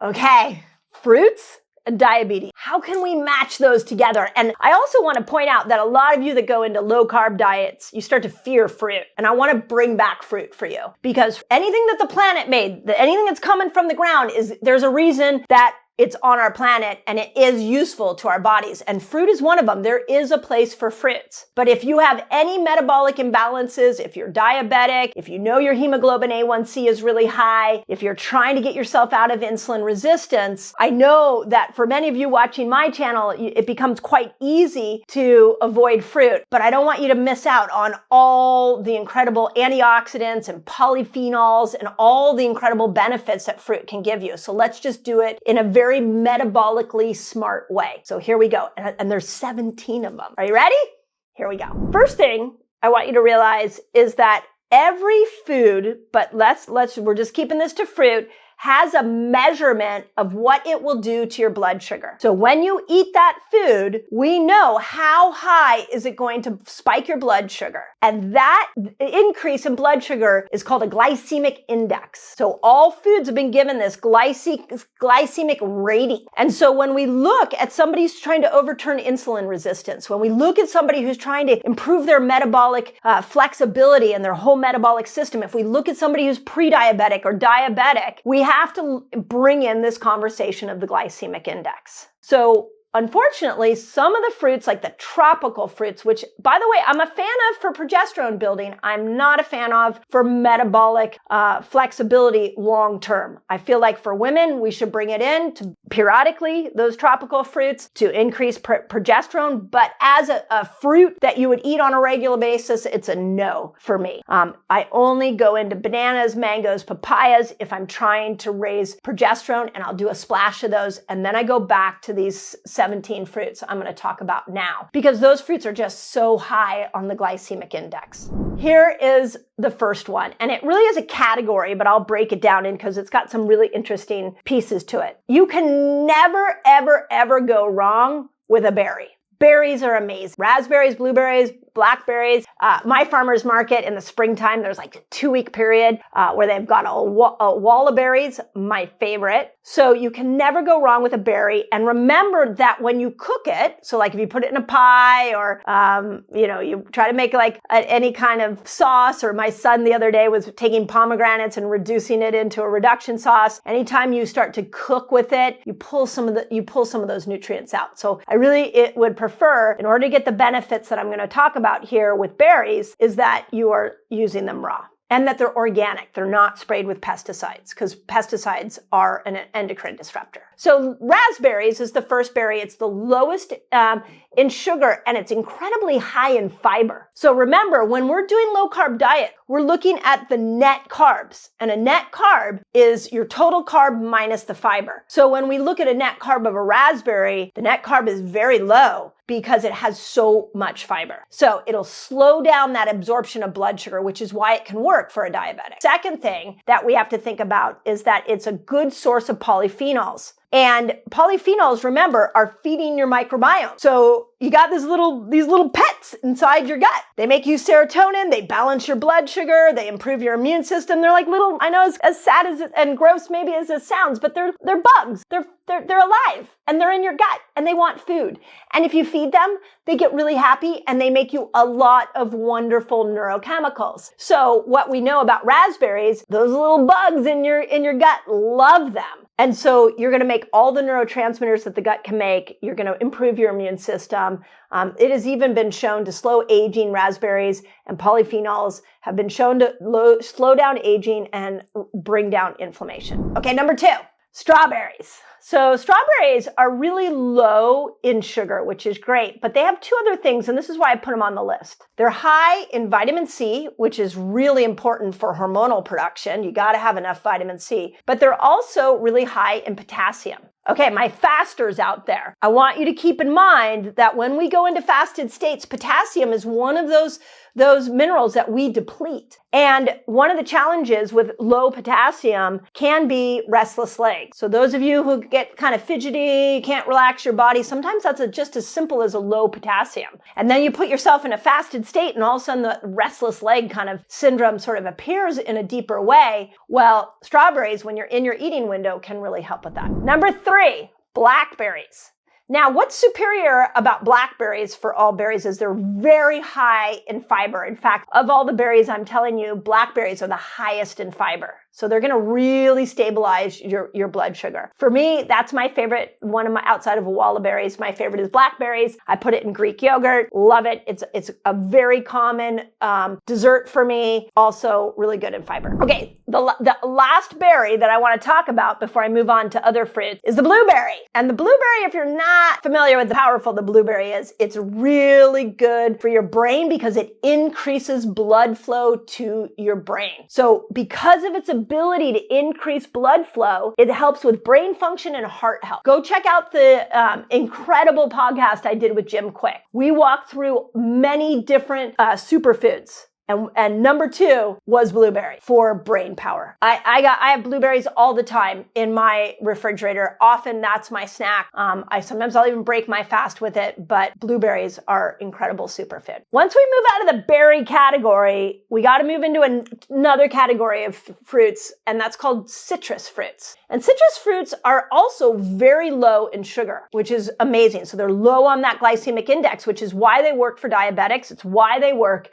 Okay, fruits and diabetes. How can we match those together? And I also want to point out that a lot of you that go into low carb diets, you start to fear fruit. And I want to bring back fruit for you because anything that the planet made, anything that's coming from the ground there's a reason that it's on our planet and it is useful to our bodies. And fruit is one of them. There is a place for fruits. But if you have any metabolic imbalances, if you're diabetic, if you know your hemoglobin A1C is really high, if you're trying to get yourself out of insulin resistance, I know that for many of you watching my channel, it becomes quite easy to avoid fruit. But I don't want you to miss out on all the incredible antioxidants and polyphenols and all the incredible benefits that fruit can give you. So let's just do it in a very metabolically smart way. So here we go. And there's 17 of them. Are you ready? Here we go. First thing I want you to realize is that every food, but we're just keeping this to fruit, has a measurement of what it will do to your blood sugar. So when you eat that food, we know how high is it going to spike your blood sugar. And that increase in blood sugar is called a glycemic index. So all foods have been given this glycemic rating. And so when we look at somebody who's trying to overturn insulin resistance, when we look at somebody who's trying to improve their metabolic flexibility and their whole metabolic system, if we look at somebody who's pre-diabetic or diabetic, we have to bring in this conversation of the glycemic index. So unfortunately, some of the fruits, like the tropical fruits, which, by the way, I'm a fan of for progesterone building, I'm not a fan of for metabolic flexibility long term. I feel like for women, we should bring it in to periodically, those tropical fruits, to increase progesterone. But as a fruit that you would eat on a regular basis, it's a no for me. I only go into bananas, mangoes, papayas if I'm trying to raise progesterone, and I'll do a splash of those. And then I go back to these 17 fruits I'm going to talk about now, because those fruits are just so high on the glycemic index. Here is the first one, and it really is a category, but I'll break it down in because it's got some really interesting pieces to it. You can never, ever, ever go wrong with a berry. Berries are amazing. Raspberries, blueberries, blackberries. My farmer's market in the springtime, there's like a 2-week period where they've got a wall of berries, my favorite. So you can never go wrong with a berry. And remember that when you cook it, so like if you put it in a pie or, you try to make like any kind of sauce, or my son the other day was taking pomegranates and reducing it into a reduction sauce. Anytime you start to cook with it, you pull some of those nutrients out. So it would prefer, in order to get the benefits that I'm going to talk about here with berries, is that you are using them raw and that they're organic. They're not sprayed with pesticides, because pesticides are an endocrine disruptor. So raspberries is the first berry. It's the lowest in sugar, and it's incredibly high in fiber. So remember, when we're doing low carb diet, we're looking at the net carbs, and a net carb is your total carb minus the fiber. So when we look at a net carb of a raspberry, the net carb is very low because it has so much fiber. So it'll slow down that absorption of blood sugar, which is why it can work for a diabetic. Second thing that we have to think about is that it's a good source of polyphenols. And polyphenols, remember, are feeding your microbiome. So you got these little pets inside your gut. They make you serotonin, they balance your blood sugar, they improve your immune system. They're like little, I know as sad as and gross maybe as it sounds, but they're bugs. They're alive, and they're in your gut, and they want food. And if you feed them, they get really happy, and they make you a lot of wonderful neurochemicals. So what we know about raspberries, those little bugs in your gut love them. And so you're going to make all the neurotransmitters that the gut can make. You're going to improve your immune system. It has even been shown to slow aging. Raspberries and polyphenols have been shown to slow down aging and bring down inflammation. Okay, number 2, strawberries. So strawberries are really low in sugar, which is great, but they have 2 other things, and this is why I put them on the list. They're high in vitamin C, which is really important for hormonal production. You got to have enough vitamin C, but they're also really high in potassium. Okay, my fasters out there, I want you to keep in mind that when we go into fasted states, potassium is one of those those minerals that we deplete. And one of the challenges with low potassium can be restless legs. So those of you who get kind of fidgety, can't relax your body, sometimes that's just as simple as a low potassium. And then you put yourself in a fasted state and all of a sudden the restless leg kind of syndrome sort of appears in a deeper way. Well, strawberries, when you're in your eating window, can really help with that. Number 3, blackberries. Now, what's superior about blackberries for all berries is they're very high in fiber. In fact, of all the berries, I'm telling you, blackberries are the highest in fiber. So they're going to really stabilize your blood sugar. For me, that's my favorite. One of my, outside of a wall of berries, my favorite is blackberries. I put it in Greek yogurt. Love it. It's a very common dessert for me. Also really good in fiber. Okay, the last berry that I want to talk about before I move on to other fruits is the blueberry. And the blueberry, if you're not familiar with how powerful the blueberry is, it's really good for your brain because it increases blood flow to your brain. So because of its ability to increase blood flow, it helps with brain function and heart health. Go check out the incredible podcast I did with Jim Quick. We walked through many different superfoods. And number 2 was blueberry for brain power. I have blueberries all the time in my refrigerator. Often that's my snack. Sometimes I'll even break my fast with it, but blueberries are incredible superfood. Once we move out of the berry category, we got to move into another category of fruits, and that's called citrus fruits. And citrus fruits are also very low in sugar, which is amazing. So they're low on that glycemic index, which is why they work for diabetics. It's why they work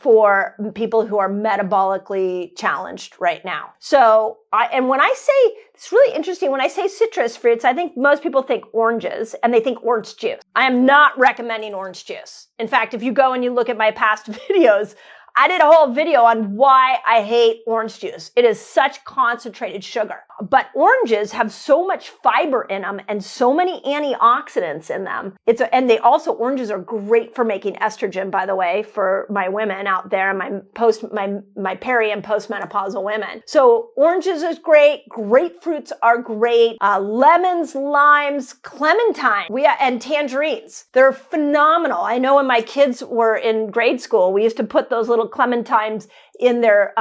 for people who are metabolically challenged right now. So, when I say, it's really interesting, when I say citrus fruits, I think most people think oranges and they think orange juice. I am not recommending orange juice. In fact, if you go and you look at my past videos, I did a whole video on why I hate orange juice. It is such concentrated sugar. But oranges have so much fiber in them and so many antioxidants in them. Oranges are great for making estrogen, by the way, for my women out there, my peri and postmenopausal women. So oranges is great. Grapefruits are great. Lemons, limes, clementines, and tangerines. They're phenomenal. I know when my kids were in grade school, we used to put those little clementines in their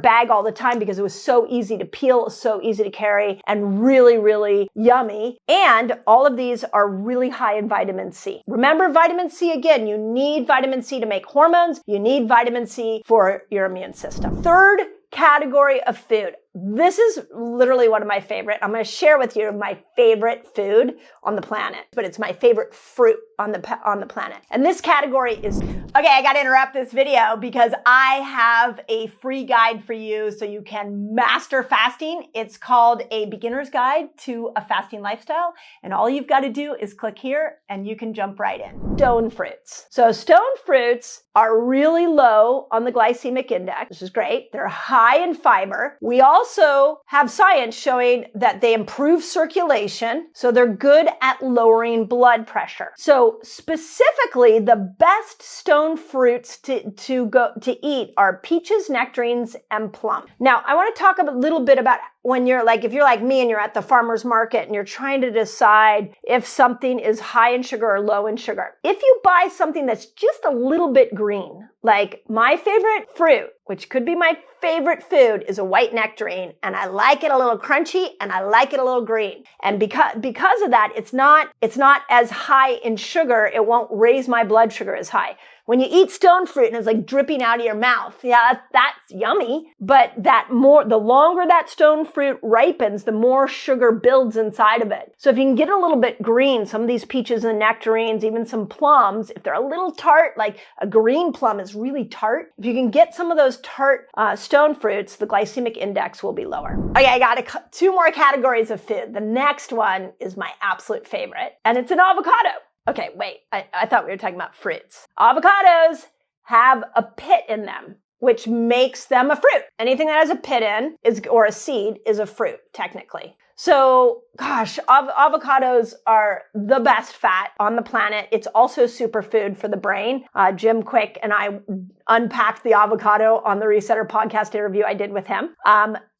bag all the time because it was so easy to peel, so easy to carry, and really, really yummy. And all of these are really high in vitamin C. Remember vitamin C again, you need vitamin C to make hormones. You need vitamin C for your immune system. Third category of food. This is literally one of my favorite. I'm going to share with you my favorite food on the planet, but it's my favorite fruit on the planet. And this category is, okay, I got to interrupt this video because I have a free guide for you so you can master fasting. It's called A Beginner's Guide to a Fasting Lifestyle. And all you've got to do is click here and you can jump right in. Stone fruits. So stone fruits are really low on the glycemic index, which is great. They're high in fiber. We also have science showing that they improve circulation, so they're good at lowering blood pressure. So specifically, the best stone fruits to eat are peaches, nectarines, and plums. Now, I want to talk a little bit about if you're like me and you're at the farmer's market and you're trying to decide if something is high in sugar or low in sugar. If you buy something that's just a little bit green, like my favorite fruit, which could be my favorite food, is a white nectarine, and I like it a little crunchy and I like it a little green. And because of that, it's not as high in sugar. It won't raise my blood sugar as high. When you eat stone fruit and it's like dripping out of your mouth, yeah, that's yummy. But the longer that stone fruit ripens, the more sugar builds inside of it. So if you can get a little bit green, some of these peaches and nectarines, even some plums, if they're a little tart, like a green plum is really tart, if you can get some of those tart stone fruits, the glycemic index will be lower. Okay, I got 2 more categories of food. The next one is my absolute favorite, and it's an avocado. Okay, wait, I thought we were talking about fruits. Avocados have a pit in them, which makes them a fruit. Anything that has a pit in or a seed is a fruit, technically. So, gosh, avocados are the best fat on the planet. It's also superfood for the brain. Jim Quick and I unpacked the avocado on the Resetter podcast interview I did with him.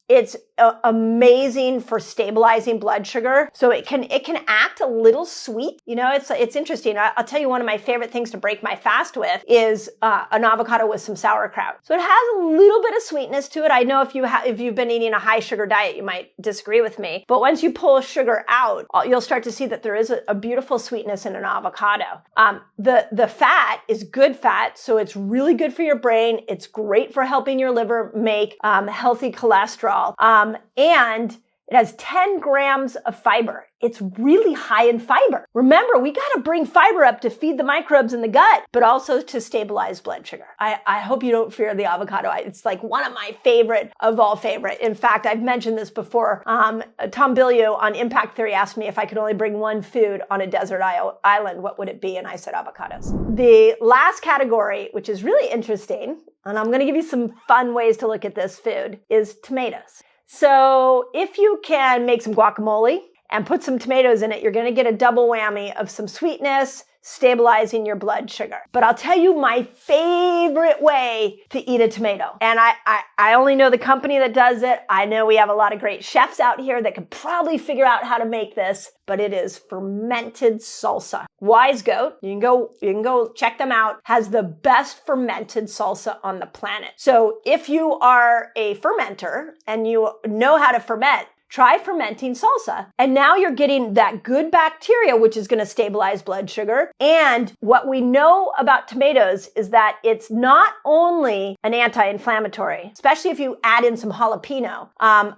It's amazing for stabilizing blood sugar. So it can act a little sweet. You know, it's interesting. I'll tell you, one of my favorite things to break my fast with is an avocado with some sauerkraut. So it has a little bit of sweetness to it. I know if you've been eating a high sugar diet, you might disagree with me. But once you pull sugar out, you'll start to see that there is a beautiful sweetness in an avocado. The fat is good fat, so it's really good for your brain. It's great for helping your liver make healthy cholesterol. And it has 10 grams of fiber. It's really high in fiber. Remember, we got to bring fiber up to feed the microbes in the gut, but also to stabilize blood sugar. I hope you don't fear the avocado. It's like one of my favorite of all favorite. In fact, I've mentioned this before. Tom Bilyeu on Impact Theory asked me if I could only bring one food on a desert island, what would it be? And I said avocados. The last category, which is really interesting, and I'm going to give you some fun ways to look at this food, is tomatoes. So if you can make some guacamole and put some tomatoes in it, you're going to get a double whammy of some sweetness, stabilizing your blood sugar. But I'll tell you my favorite way to eat a tomato. And I only know the company that does it. I know we have a lot of great chefs out here that could probably figure out how to make this, but it is fermented salsa. Wise Goat, you can go check them out, has the best fermented salsa on the planet. So if you are a fermenter and you know how to ferment, try fermenting salsa. And now you're getting that good bacteria, which is going to stabilize blood sugar. And what we know about tomatoes is that it's not only an anti-inflammatory, especially if you add in some jalapeno,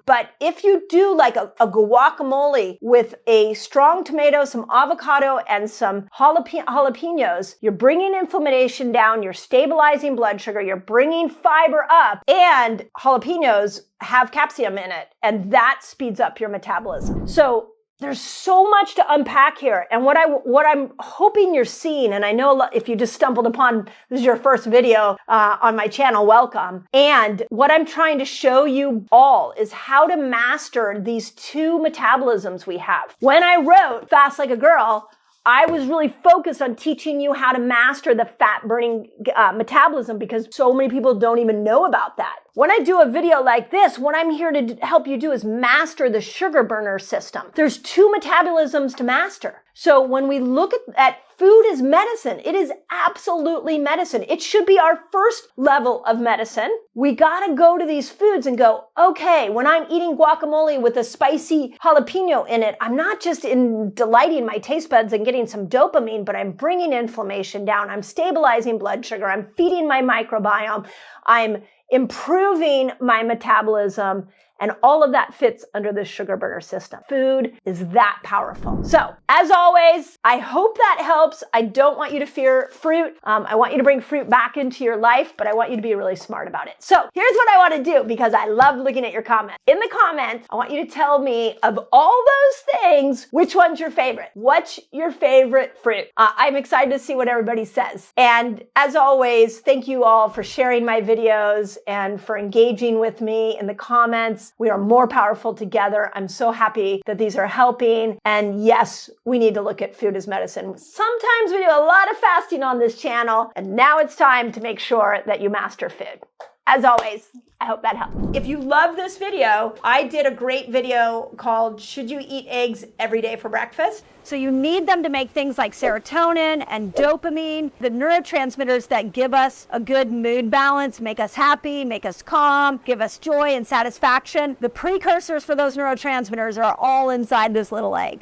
but if you do like a guacamole with a strong tomato, some avocado, and some jalapenos, you're bringing inflammation down, you're stabilizing blood sugar, you're bringing fiber up, and jalapenos have capsaicin in it, and that speeds up your metabolism. So there's so much to unpack here. And what I'm hoping you're seeing, and I know if you just stumbled upon, this is your first video on my channel, welcome. And what I'm trying to show you all is how to master these two metabolisms we have. When I wrote Fast Like a Girl, I was really focused on teaching you how to master the fat burning metabolism, because so many people don't even know about that. When I do a video like this, what I'm here to help you do is master the sugar burner system. There's two metabolisms to master. So when we look at food as medicine, it is absolutely medicine. It should be our first level of medicine. We gotta go to these foods and go, okay, when I'm eating guacamole with a spicy jalapeno in it, I'm not just delighting my taste buds and getting some dopamine, but I'm bringing inflammation down. I'm stabilizing blood sugar. I'm feeding my microbiome. I'm improving my metabolism, and all of that fits under the sugar burner system. Food is that powerful. So, as always, I hope that helps. I don't want you to fear fruit. I want you to bring fruit back into your life, but I want you to be really smart about it. So, here's what I want to do, because I love looking at your comments. In the comments, I want you to tell me, of all those things, which one's your favorite? What's your favorite fruit? I'm excited to see what everybody says. And as always, thank you all for sharing my videos and for engaging with me in the comments. We are more powerful together. I'm so happy that these are helping. And yes, we need to look at food as medicine. Sometimes we do a lot of fasting on this channel, and now it's time to make sure that you master food. As always, I hope that helps. If you love this video, I did a great video called Should You Eat Eggs Every Day for Breakfast? So you need them to make things like serotonin and dopamine, the neurotransmitters that give us a good mood balance, make us happy, make us calm, give us joy and satisfaction. The precursors for those neurotransmitters are all inside this little egg.